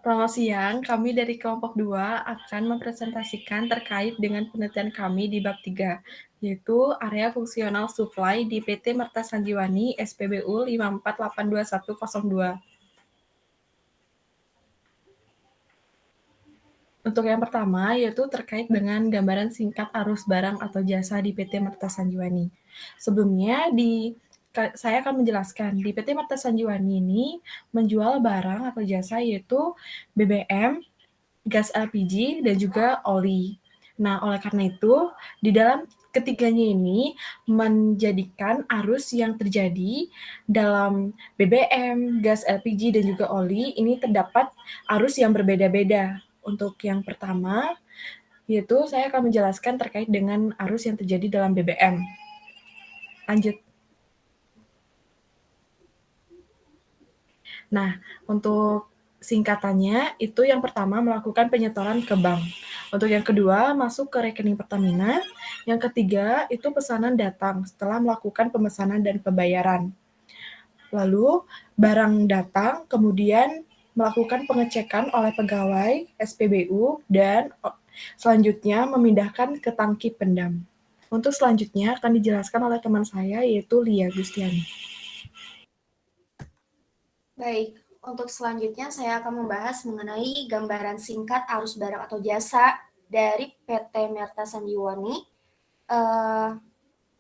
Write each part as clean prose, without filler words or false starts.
Selamat siang, kami dari kelompok 2 akan mempresentasikan terkait dengan penelitian kami di bab 3, yaitu area fungsional supply di PT Merta Sanjiwani SPBU 54820102. Untuk yang pertama, yaitu terkait dengan gambaran singkat arus barang atau jasa di PT Merta Sanjiwani. Sebelumnya, saya akan menjelaskan, di PT Merta Sanjiwani ini menjual barang atau jasa yaitu BBM, gas LPG, dan juga oli. Nah, oleh karena itu, di dalam ketiganya ini menjadikan arus yang terjadi dalam BBM, gas LPG, dan juga oli ini terdapat arus yang berbeda-beda. Untuk yang pertama, yaitu saya akan menjelaskan terkait dengan arus yang terjadi dalam BBM. Lanjut. Nah, untuk singkatannya itu yang pertama melakukan penyetoran ke bank. Untuk yang kedua masuk ke rekening Pertamina. Yang ketiga itu pesanan datang setelah melakukan pemesanan dan pembayaran. Lalu barang datang kemudian melakukan pengecekan oleh pegawai SPBU dan selanjutnya memindahkan ke tangki pendam. Untuk selanjutnya akan dijelaskan oleh teman saya yaitu Lia Gustiani. Baik, untuk selanjutnya saya akan membahas mengenai gambaran singkat arus barang atau jasa dari PT Merta Sanjiwani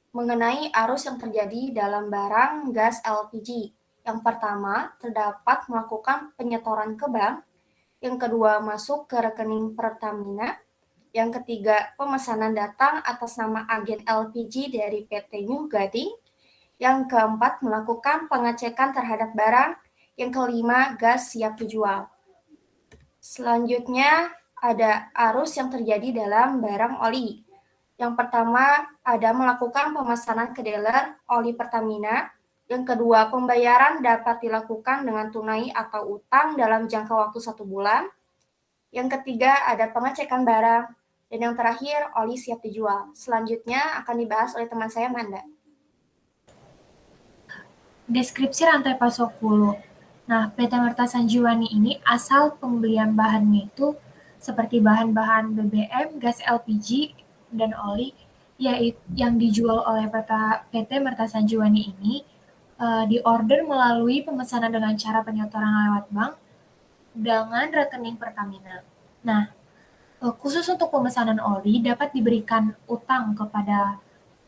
mengenai arus yang terjadi dalam barang gas LPG. Yang pertama, terdapat melakukan penyetoran ke bank. Yang kedua, masuk ke rekening Pertamina. Yang ketiga, pemesanan datang atas nama agen LPG dari PT New Gading. Yang keempat, melakukan pengecekan terhadap barang. Yang kelima, gas siap dijual. Selanjutnya, ada arus yang terjadi dalam barang oli. Yang pertama, ada melakukan pemesanan ke dealer oli Pertamina. Yang kedua, pembayaran dapat dilakukan dengan tunai atau utang dalam jangka waktu 1 bulan. Yang ketiga, ada pengecekan barang. Dan yang terakhir, oli siap dijual. Selanjutnya akan dibahas oleh teman saya, Manda. Deskripsi rantai pasok hulu. Nah, PT Merta Sanjiwani ini asal pembelian bahannya itu seperti bahan-bahan BBM, gas LPG, dan oli yang dijual oleh PT Merta Sanjiwani ini diorder melalui pemesanan dengan cara penyetoran lewat bank dengan rekening Pertamina. Nah, khusus untuk pemesanan oli dapat diberikan utang kepada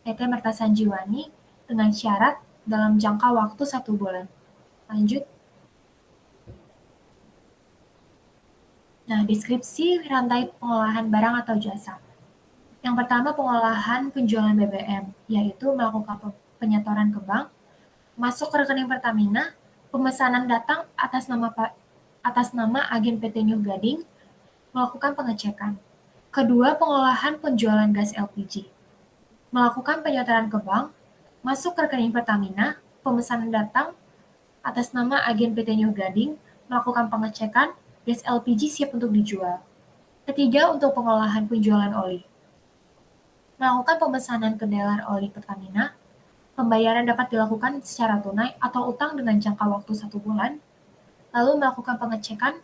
PT Merta Sanjiwani dengan syarat dalam jangka waktu 1 bulan. Lanjut. Nah, deskripsi rantai pengolahan barang atau jasa. Yang pertama, pengolahan penjualan BBM, yaitu melakukan penyetoran ke bank, masuk ke rekening Pertamina, pemesanan datang atas nama agen PT New Gading, melakukan pengecekan. Kedua, pengolahan penjualan gas LPG. Melakukan penyetoran ke bank, masuk ke rekening Pertamina, pemesanan datang atas nama agen PT New Gading, melakukan pengecekan, gas LPG siap untuk dijual. Ketiga, untuk pengolahan penjualan oli. Melakukan pemesanan ke dealer oli Pertamina, pembayaran dapat dilakukan secara tunai atau utang dengan jangka waktu 1 bulan, lalu melakukan pengecekan,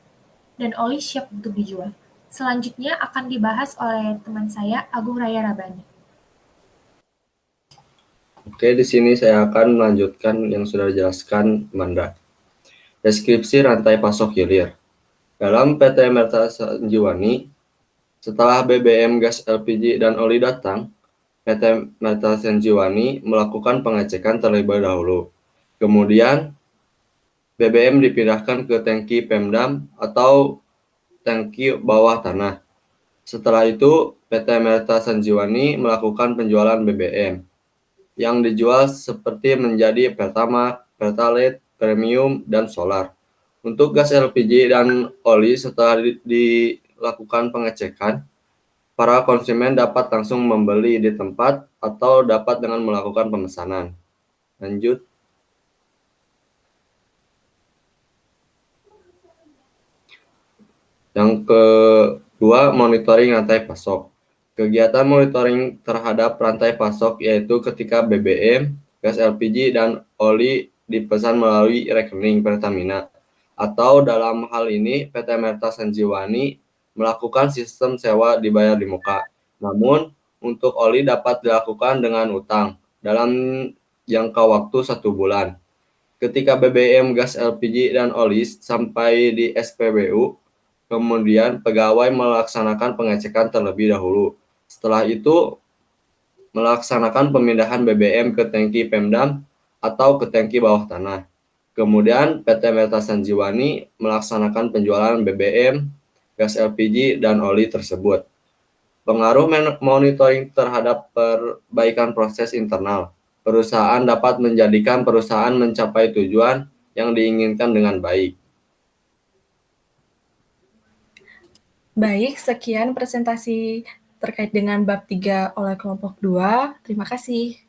dan oli siap untuk dijual. Selanjutnya akan dibahas oleh teman saya, Agung Raya Rabani. Oke, di sini saya akan melanjutkan yang sudah dijelaskan Manda. Deskripsi rantai pasok hilir. Dalam PT Merta Sanjiwani, setelah BBM, gas LPG, dan oli datang, PT Merta Sanjiwani melakukan pengecekan terlebih dahulu. Kemudian, BBM dipindahkan ke tangki Pemdam atau tangki bawah tanah. Setelah itu, PT Merta Sanjiwani melakukan penjualan BBM yang dijual seperti menjadi Pertamax, Pertalite, Premium, dan Solar. Untuk gas LPG dan oli setelah dilakukan pengecekan, para konsumen dapat langsung membeli di tempat atau dapat dengan melakukan pemesanan. Lanjut. Yang kedua, monitoring rantai pasok. Kegiatan monitoring terhadap rantai pasok yaitu ketika BBM, gas LPG, dan oli dipesan melalui rekening Pertamina. atau dalam hal ini PT Merta Sanjiwani melakukan sistem sewa dibayar di muka. Namun, untuk oli dapat dilakukan dengan utang dalam jangka waktu 1 bulan. Ketika BBM, gas LPG, dan oli sampai di SPBU, kemudian pegawai melaksanakan pengecekan terlebih dahulu. Setelah itu, melaksanakan pemindahan BBM ke tangki Pemdam atau ke tangki bawah tanah. Kemudian PT Merta Sanjiwani melaksanakan penjualan BBM, gas LPG, dan oli tersebut. Pengaruh monitoring terhadap perbaikan proses internal. Perusahaan dapat menjadikan perusahaan mencapai tujuan yang diinginkan dengan baik. Baik, sekian presentasi terkait dengan bab 3 oleh kelompok 2. Terima kasih.